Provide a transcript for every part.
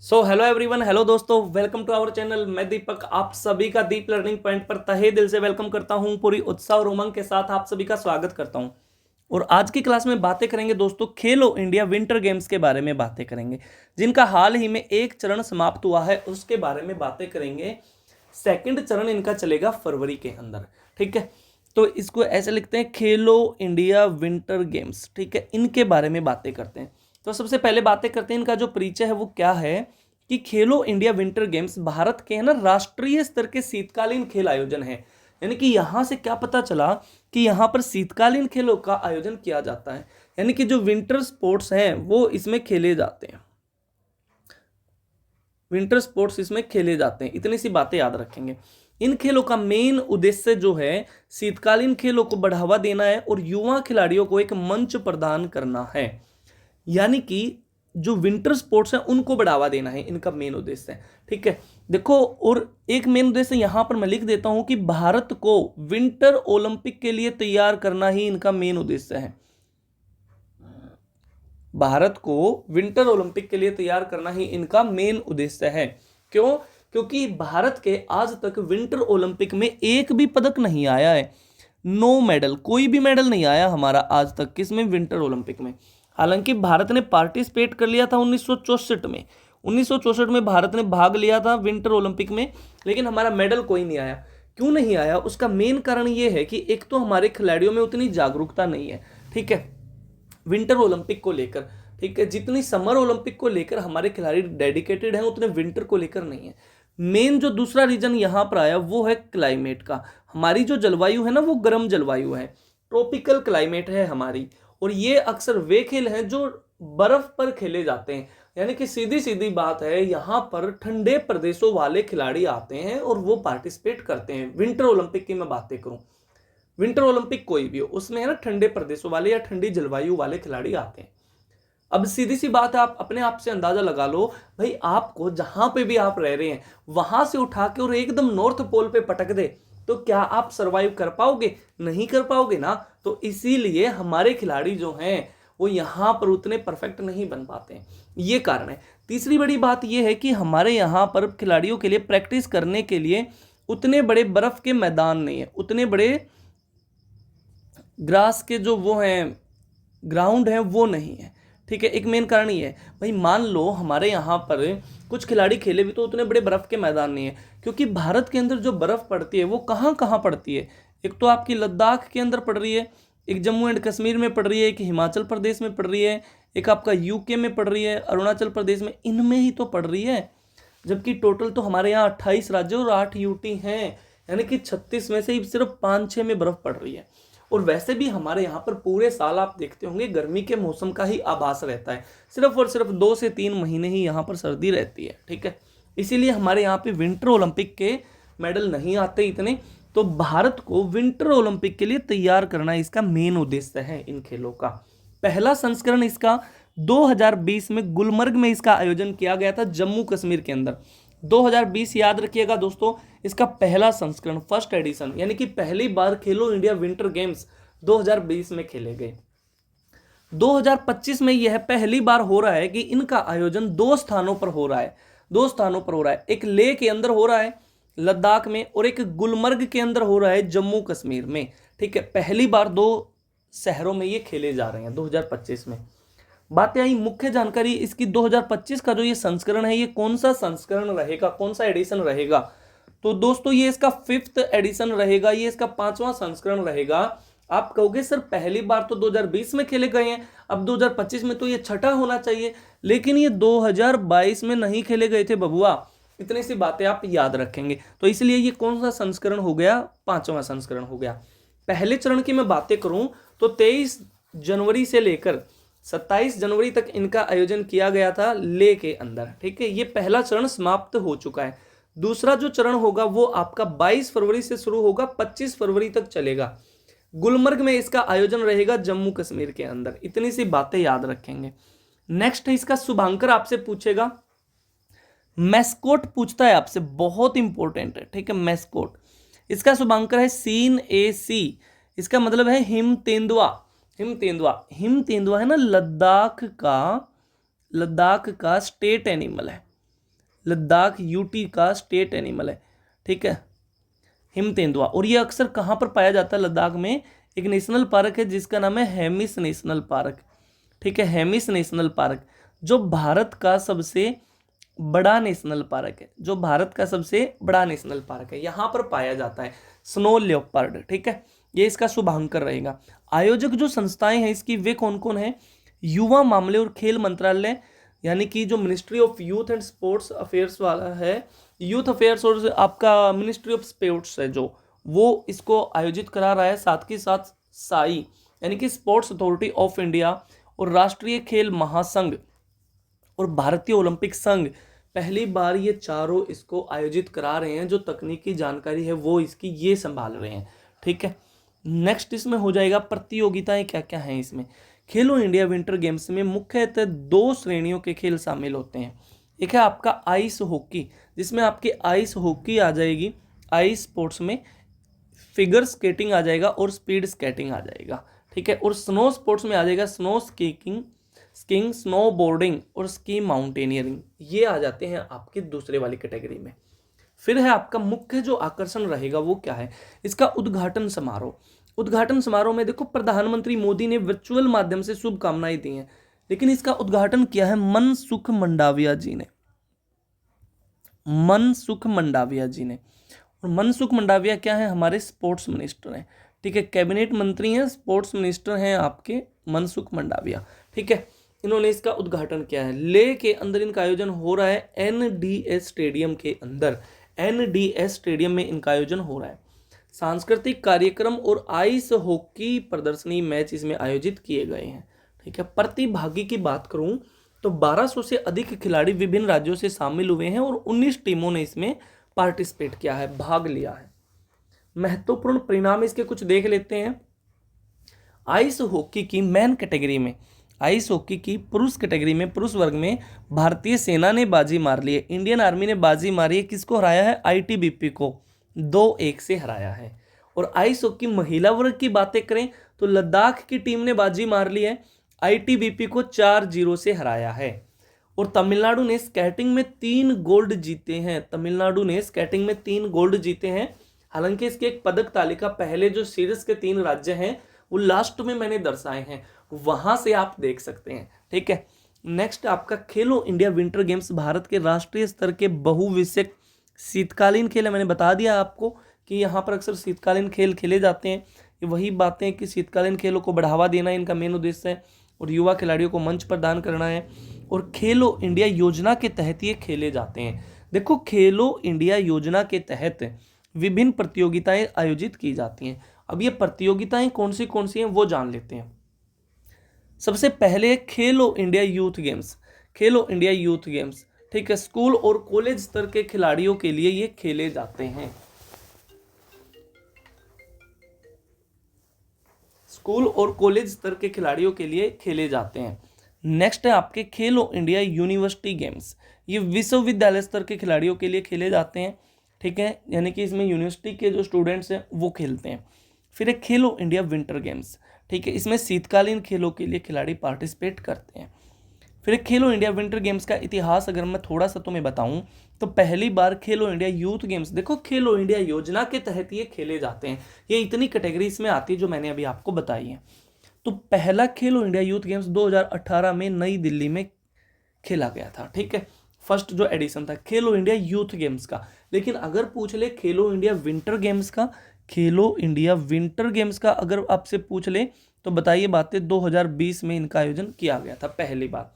So hello everyone, hello दोस्तों, welcome to our channel. मैं दीपक आप सभी का दीप लर्निंग पॉइंट पर तहे दिल से वेलकम करता हूं। पूरी उत्साह और उमंग के साथ आप सभी का स्वागत करता हूं। और आज की क्लास में बातें करेंगे दोस्तों, खेलो इंडिया विंटर गेम्स के बारे में बातें करेंगे, जिनका हाल ही में एक चरण समाप्त हुआ है, उसके बारे में बातें करेंगे। सेकंड चरण इनका चलेगा फरवरी के अंदर, ठीक है। तो इसको ऐसे लिखते हैं, खेलो इंडिया विंटर गेम्स, ठीक है। इनके बारे में बातें करते हैं। तो सबसे पहले बातें करते हैं इनका जो परिचय है वो क्या है कि खेलो इंडिया विंटर गेम्स भारत के है ना राष्ट्रीय स्तर के शीतकालीन खेल आयोजन है। यानी कि यहां से क्या पता चला कि यहां पर शीतकालीन खेलों का आयोजन किया जाता है, यानी कि जो विंटर स्पोर्ट्स हैं वो इसमें खेले जाते हैं। विंटर स्पोर्ट्स इसमें खेले जाते हैं, इतनी सी बातें याद रखेंगे। इन खेलों का मेन उद्देश्य जो है शीतकालीन खेलों को बढ़ावा देना है और युवा खिलाड़ियों को एक मंच प्रदान करना है। यानी कि जो विंटर स्पोर्ट्स हैं उनको बढ़ावा देना है, इनका मेन उद्देश्य है, ठीक है। देखो, और एक मेन उद्देश्य यहां पर मैं लिख देता हूं कि भारत को विंटर ओलंपिक के लिए तैयार करना ही इनका मेन उद्देश्य है। भारत को विंटर ओलंपिक के लिए तैयार करना ही इनका मेन उद्देश्य है। क्यों? क्योंकि भारत के आज तक विंटर ओलंपिक में एक भी पदक नहीं आया है। नो मेडल, कोई भी मेडल नहीं आया हमारा आज तक किसमें, विंटर ओलंपिक में। हालांकि भारत ने पार्टिसिपेट कर लिया था 1964 में। 1964 में भारत ने भाग लिया था विंटर ओलंपिक में, लेकिन हमारा मेडल कोई नहीं आया। क्यों नहीं आया? उसका मेन कारण यह है कि एक तो हमारे खिलाड़ियों में उतनी जागरूकता नहीं है, ठीक है, विंटर ओलंपिक को लेकर, ठीक है। जितनी समर ओलंपिक को लेकर हमारे खिलाड़ी डेडिकेटेड हैं, उतने विंटर को लेकर नहीं है। मेन जो दूसरा रीजन यहां पर आया वो है क्लाइमेट का। हमारी जो जलवायु है ना वो गर्म जलवायु है, ट्रॉपिकल क्लाइमेट है हमारी। और ये अक्सर वे खेल हैं जो बर्फ पर खेले जाते हैं। यानी कि सीधी सीधी बात है, यहाँ पर ठंडे प्रदेशों वाले खिलाड़ी आते हैं और वो पार्टिसिपेट करते हैं। विंटर ओलंपिक की मैं बातें करूं, विंटर ओलंपिक कोई भी हो, उसमें है ना ठंडे प्रदेशों वाले या ठंडी जलवायु वाले खिलाड़ी आते हैं। अब सीधी सी बात है, आप अपने आप से अंदाजा लगा लो भाई, आपको जहां पे भी आप रह रहे हैं वहां से उठा के और एकदम नॉर्थ पोल पे पटक दे तो क्या आप सरवाइव कर पाओगे? नहीं कर पाओगे ना। तो इसीलिए हमारे खिलाड़ी जो हैं वो यहां पर उतने परफेक्ट नहीं बन पाते हैं, ये कारण है। तीसरी बड़ी बात यह है कि हमारे यहां पर खिलाड़ियों के लिए प्रैक्टिस करने के लिए उतने बड़े बर्फ के मैदान नहीं है, उतने बड़े ग्रास के जो वो हैं ग्राउंड है वो नहीं है, ठीक है। एक मेन कारण ये है भाई, मान लो हमारे यहाँ पर कुछ खिलाड़ी खेले भी तो उतने बड़े बर्फ के मैदान नहीं है, क्योंकि भारत के अंदर जो बर्फ पड़ती है वो कहाँ कहाँ पड़ती है। एक तो आपकी लद्दाख के अंदर पड़ रही है, एक जम्मू एंड कश्मीर में पड़ रही है, एक हिमाचल प्रदेश में पड़ रही है, एक आपका यूके में पड़ रही है, अरुणाचल प्रदेश में, इनमें ही तो पड़ रही है। जबकि टोटल तो हमारे यहाँ 28 राज्य और 8 यूटी हैं, यानी कि 36 में से ही सिर्फ 5-6 में बर्फ पड़ रही है। और वैसे भी हमारे यहाँ पर पूरे साल आप देखते होंगे गर्मी के मौसम का ही आभास रहता है, सिर्फ और सिर्फ 2 से 3 महीने ही यहाँ पर सर्दी रहती है, ठीक है। इसीलिए हमारे यहाँ पे विंटर ओलंपिक के मेडल नहीं आते इतने। तो भारत को विंटर ओलंपिक के लिए तैयार करना इसका मेन उद्देश्य है इन खेलों का। पहला संस्करण इसका 2020 में गुलमर्ग में इसका आयोजन किया गया था, जम्मू कश्मीर के अंदर। 2020 याद रखिएगा दोस्तों, इसका पहला संस्करण, फर्स्ट एडिशन, यानी कि पहली बार खेलो इंडिया विंटर गेम्स 2020 में खेले गए। 2025 में यह पहली बार हो रहा है कि इनका आयोजन 2 स्थानों पर हो रहा है। 2 स्थानों पर हो रहा है, एक लेह के अंदर हो रहा है लद्दाख में, और एक गुलमर्ग के अंदर हो रहा है जम्मू कश्मीर में, ठीक है। पहली बार 2 शहरों में ये खेले जा रहे हैं 2025 में। बातें आई मुख्य जानकारी इसकी, 2025 का जो ये संस्करण है ये कौन सा संस्करण रहेगा, कौन सा एडिशन रहेगा। तो दोस्तों ये इसका 5th एडिशन रहेगा, ये इसका 5वां संस्करण रहेगा। आप कहोगे सर पहली बार तो 2020 में खेले गए हैं, अब 2025 में तो ये छठा होना चाहिए, लेकिन ये 2022 में नहीं खेले गए थे बबुआ। इतनी सी बातें आप याद रखेंगे। तो इसलिए ये कौन सा संस्करण हो गया? 5वां संस्करण हो गया। पहले चरण की मैं बातें करूं तो 23 जनवरी से लेकर 27 जनवरी तक इनका आयोजन किया गया था लेह के अंदर, ठीक है। ये पहला चरण समाप्त हो चुका है। दूसरा जो चरण होगा वो आपका 22 फरवरी से शुरू होगा, 25 फरवरी तक चलेगा। गुलमर्ग में इसका आयोजन रहेगा जम्मू कश्मीर के अंदर। इतनी सी बातें याद रखेंगे। नेक्स्ट है इसका शुभांकर, आपसे पूछेगा मैस्कोट पूछता है आपसे, बहुत इंपॉर्टेंट है, ठीक है। मैस्कोट इसका शुभांकर है सीन ए सी, इसका मतलब है हिम तेंदुआ। हिम तेंदुआ, हिम तेंदुआ है ना लद्दाख का स्टेट एनिमल है, लद्दाख यूटी का स्टेट एनिमल है, ठीक है, हिम तेंदुआ। और ये अक्सर कहाँ पर पाया जाता है? लद्दाख में एक नेशनल पार्क है जिसका नाम है हेमिस नेशनल पार्क, ठीक है, हेमिस नेशनल पार्क, जो भारत का सबसे बड़ा नेशनल पार्क है, जो भारत का सबसे बड़ा नेशनल पार्क है, यहाँ पर पाया जाता है स्नो लेपर्ड, ठीक है, ये इसका शुभांकर रहेगा। आयोजक जो संस्थाएं हैं इसकी वे कौन कौन है? युवा मामले और खेल मंत्रालय, यानी कि जो ministry of youth and sports affairs वाला है, यूथ अफेयर्स और आपका मिनिस्ट्री ऑफ स्पोर्ट्स है जो, वो इसको आयोजित करा रहा है। साथ ही साथ साई यानी कि स्पोर्ट्स अथॉरिटी ऑफ इंडिया और राष्ट्रीय खेल महासंघ और भारतीय ओलंपिक संघ पहली बार ये चारों इसको आयोजित करा रहे हैं। जो तकनीकी जानकारी है वो इसकी ये संभाल रहे हैं, ठीक है। नेक्स्ट इसमें हो जाएगा प्रतियोगिताएं क्या क्या हैं इसमें। खेलो इंडिया विंटर गेम्स में मुख्यतः 2 श्रेणियों के खेल शामिल होते हैं। एक है आपका आइस हॉकी, जिसमें आपकी आइस हॉकी आ जाएगी, आइस स्पोर्ट्स में फिगर स्केटिंग आ जाएगा और स्पीड स्केटिंग आ जाएगा, ठीक है। और स्नो स्पोर्ट्स में आ जाएगा स्नो स्कीइंग, स्नो बोर्डिंग और स्की माउंटेनियरिंग, ये आ जाते हैं आपकी दूसरे वाली कैटेगरी में। फिर है आपका मुख्य जो आकर्षण रहेगा वो क्या है? इसका उद्घाटन समारोह। उद्घाटन समारोह में देखो प्रधानमंत्री मोदी ने वर्चुअल माध्यम से शुभकामनाएं दी हैं, लेकिन इसका उद्घाटन किया है मनसुख मंडाविया जी ने, मनसुख मंडाविया जी ने। और मनसुख मंडाविया क्या है? हमारे स्पोर्ट्स मिनिस्टर हैं, ठीक है, कैबिनेट मंत्री हैं, स्पोर्ट्स मिनिस्टर हैं आपके मनसुख मंडाविया, ठीक है। इन्होंने इसका उद्घाटन किया है। ले के अंदर इनका आयोजन हो रहा है एनडीएस स्टेडियम के अंदर, एनडीएस स्टेडियम में इनका आयोजन हो रहा है। सांस्कृतिक कार्यक्रम और आइस हॉकी प्रदर्शनी मैच इसमें आयोजित किए गए हैं, ठीक है। प्रतिभागी की बात करूं तो 1200 से अधिक खिलाड़ी विभिन्न राज्यों से शामिल हुए हैं और 19 टीमों ने इसमें पार्टिसिपेट किया है, भाग लिया है। महत्वपूर्ण परिणाम इसके कुछ देख लेते हैं। आइस हॉकी की मैन कैटेगरी में, आइस हॉकी की पुरुष कैटेगरी में, पुरुष वर्ग में भारतीय सेना ने बाजी मार ली है, इंडियन आर्मी ने बाजी मारी है। किसको हराया है? आईटीबीपी को 2-1 से हराया है। और आइस हॉकी महिला वर्ग की बातें करें तो लद्दाख की टीम ने बाजी मार ली है, आईटीबीपी को 4-0 से हराया है। और तमिलनाडु ने स्केटिंग में 3 गोल्ड जीते हैं, तमिलनाडु ने स्केटिंग में 3 गोल्ड जीते हैं। हालांकि इसकी एक पदक तालिका पहले जो शीर्ष के 3 राज्य हैं वो लास्ट में मैंने दर्शाए हैं, वहां से आप देख सकते हैं, ठीक है। नेक्स्ट आपका खेलो इंडिया विंटर गेम्स भारत के राष्ट्रीय स्तर के बहुविषयक शीतकालीन खेल है। मैंने बता दिया आपको कि यहाँ पर अक्सर शीतकालीन खेल खेले जाते हैं। ये वही बातें कि शीतकालीन खेलों को बढ़ावा देना इनका मेन उद्देश्य है और युवा खिलाड़ियों को मंच प्रदान करना है। और खेलो इंडिया योजना के तहत ये खेले जाते हैं। देखो खेलो इंडिया योजना के तहत विभिन्न प्रतियोगिताएं आयोजित की जाती हैं। अब ये प्रतियोगिताएं कौन सी हैं वो जान लेते हैं। सबसे पहले खेलो इंडिया यूथ गेम्स, खेलो इंडिया यूथ गेम्स, ठीक है, स्कूल और कॉलेज स्तर के खिलाड़ियों के लिए ये खेले जाते हैं। स्कूल और कॉलेज स्तर के खिलाड़ियों के लिए खेले जाते हैं। नेक्स्ट है आपके खेलो इंडिया यूनिवर्सिटी गेम्स, ये विश्वविद्यालय स्तर के खिलाड़ियों के लिए खेले जाते हैं, ठीक है, यानी कि इसमें यूनिवर्सिटी के जो स्टूडेंट्स हैं वो खेलते हैं। फिर एक खेलो इंडिया विंटर गेम्स, ठीक है, इसमें शीतकालीन खेलों के लिए खिलाड़ी पार्टिसिपेट करते हैं। फिर एक खेलो इंडिया विंटर गेम्स का इतिहास अगर मैं थोड़ा सा तुम्हें बताऊं तो पहली बार खेलो इंडिया यूथ गेम्स, देखो खेलो इंडिया योजना के तहत ये खेले जाते हैं। ये इतनी कैटेगरी इसमें आती है जो मैंने अभी आपको बताई है। तो पहला खेलो इंडिया यूथ गेम्स 2018 में नई दिल्ली में खेला गया था, ठीक है, फर्स्ट जो एडिशन था खेलो इंडिया यूथ गेम्स का। लेकिन अगर पूछ ले खेलो इंडिया विंटर गेम्स का, खेलो इंडिया विंटर गेम्स का अगर आपसे पूछ ले तो बताइए बातें 2020 में इनका आयोजन किया गया था पहली बार।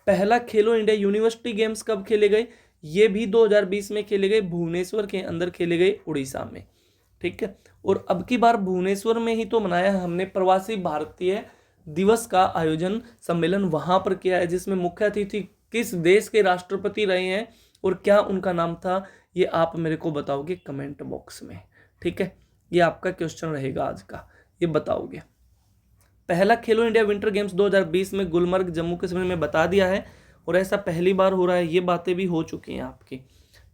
पहला खेलो इंडिया यूनिवर्सिटी गेम्स कब खेले गए? ये भी 2020 में खेले गए, भुवनेश्वर के अंदर खेले गए, उड़ीसा में, ठीक है। और अब की बार भुवनेश्वर में ही तो मनाया है हमने, प्रवासी भारतीय दिवस का आयोजन सम्मेलन वहां पर किया है, जिसमें मुख्य अतिथि किस देश के राष्ट्रपति रहे हैं और क्या उनका नाम था, ये आप मेरे को बताओगे कमेंट बॉक्स में, ठीक है। ये आपका क्वेश्चन रहेगा आज का, ये बताओगे। पहला खेलो इंडिया विंटर गेम्स 2020 में गुलमर्ग जम्मू कश्मीर में बता दिया है और ऐसा पहली बार हो रहा है, ये बातें भी हो चुकी हैं आपकी,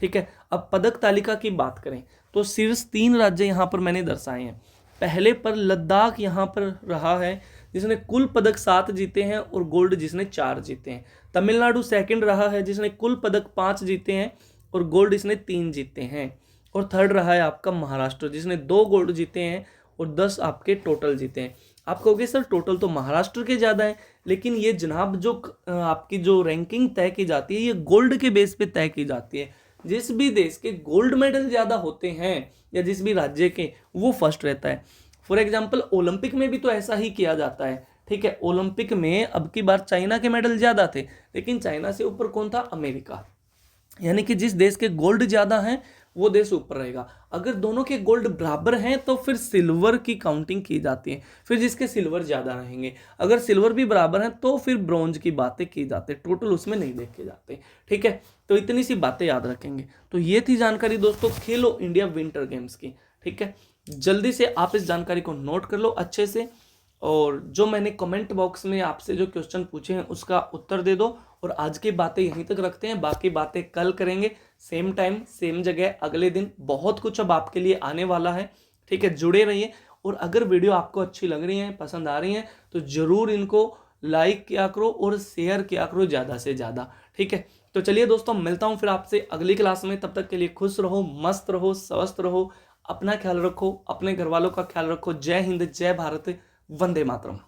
ठीक है। अब पदक तालिका की बात करें तो शीर्ष 3 राज्य यहाँ पर मैंने दर्शाए हैं। पहले पर लद्दाख यहाँ पर रहा है जिसने कुल पदक 7 जीते हैं और गोल्ड जिसने 4 जीते हैं। तमिलनाडु सेकंड रहा है जिसने कुल पदक 5 जीते हैं और गोल्ड इसने 3 जीते हैं। और थर्ड रहा है आपका महाराष्ट्र जिसने 2 गोल्ड जीते हैं और 10 आपके टोटल जीते हैं। आप कहोगे सर टोटल तो महाराष्ट्र के ज़्यादा है, लेकिन ये जनाब जो आपकी जो रैंकिंग तय की जाती है ये गोल्ड के बेस पे तय की जाती है। जिस भी देश के गोल्ड मेडल ज़्यादा होते हैं या जिस भी राज्य के, वो फर्स्ट रहता है। फॉर एग्जाम्पल ओलंपिक में भी तो ऐसा ही किया जाता है, ठीक है। ओलंपिक में अब की बार चाइना के मेडल ज़्यादा थे, लेकिन चाइना से ऊपर कौन था? अमेरिका। यानी कि जिस देश के गोल्ड ज़्यादा हैं वो देश ऊपर रहेगा। अगर दोनों के गोल्ड बराबर हैं तो फिर सिल्वर की काउंटिंग की जाती है, फिर जिसके सिल्वर ज़्यादा रहेंगे। अगर सिल्वर भी बराबर हैं तो फिर ब्रॉन्ज की बातें की जाती है, टोटल उसमें नहीं देखे जाते, ठीक है। तो इतनी सी बातें याद रखेंगे। तो ये थी जानकारी दोस्तों खेलो इंडिया विंटर गेम्स की, ठीक है। जल्दी से आप इस जानकारी को नोट कर लो अच्छे से, और जो मैंने कमेंट बॉक्स में आपसे जो क्वेश्चन पूछे हैं उसका उत्तर दे दो। और आज की बातें यहीं तक रखते हैं, बाकी बातें कल करेंगे, सेम टाइम सेम जगह अगले दिन। बहुत कुछ अब आपके लिए आने वाला है, ठीक है। जुड़े रहिए, और अगर वीडियो आपको अच्छी लग रही है, पसंद आ रही है, तो ज़रूर इनको लाइक किया करो और शेयर किया करो ज़्यादा से ज़्यादा, ठीक है। तो चलिए दोस्तों, मिलता हूँ फिर आपसे अगली क्लास में। तब तक के लिए खुश रहो, मस्त रहो, स्वस्थ रहो, अपना ख्याल रखो, अपने घर वालों का ख्याल रखो। जय हिंद, जय भारत, वंदे मातरम।